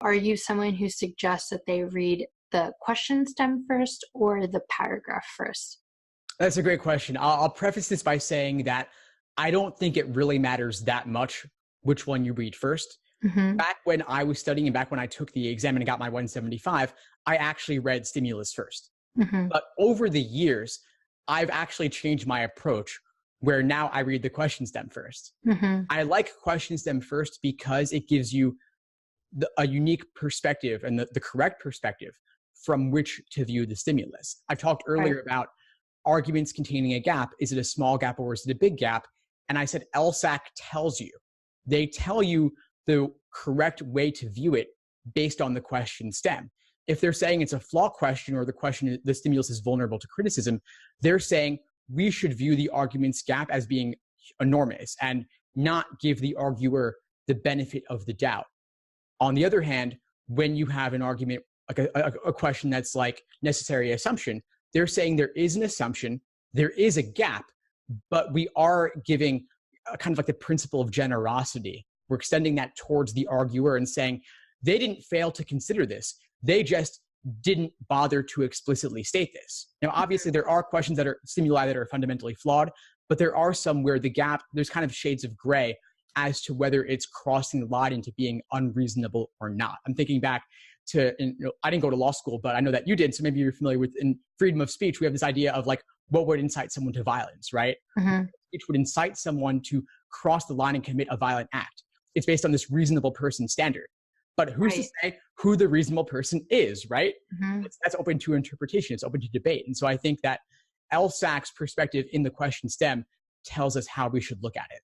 Are you someone who suggests that they read the question stem first or the paragraph first? That's a great question. I'll preface this by saying that I don't think it really matters that much which one you read first. Mm-hmm. Back when I was studying and back when I took the exam and got my 175, I actually read stimulus first. Mm-hmm. But over the years, I've actually changed my approach where now I read the question stem first. Mm-hmm. I like question stem first because it gives you a unique perspective and the correct perspective from which to view the stimulus. I've talked Right. earlier about arguments containing a gap. Is it a small gap or is it a big gap? And I said LSAT tells you. They tell you the correct way to view it based on the question stem. If they're saying it's a flaw question or the stimulus is vulnerable to criticism, they're saying we should view the argument's gap as being enormous and not give the arguer the benefit of the doubt. On the other hand, when you have an argument, like a question that's like necessary assumption, they're saying there is an assumption, there is a gap, but we are giving kind of like the principle of generosity. We're extending that towards the arguer and saying they didn't fail to consider this. They just didn't bother to explicitly state this. Now, obviously, there are questions that are stimuli that are fundamentally flawed, but there are some where the gap, there's kind of shades of gray as to whether it's crossing the line into being unreasonable or not. I'm thinking back to, I didn't go to law school, but I know that you did. So maybe you're familiar with in freedom of speech, we have this idea of like, what would incite someone to violence, right? Mm-hmm. Speech would incite someone to cross the line and commit a violent act. It's based on this reasonable person standard. But who's to Right. say who the reasonable person is, right? Mm-hmm. That's open to interpretation. It's open to debate. And so I think that LSAC's perspective in the question stem tells us how we should look at it.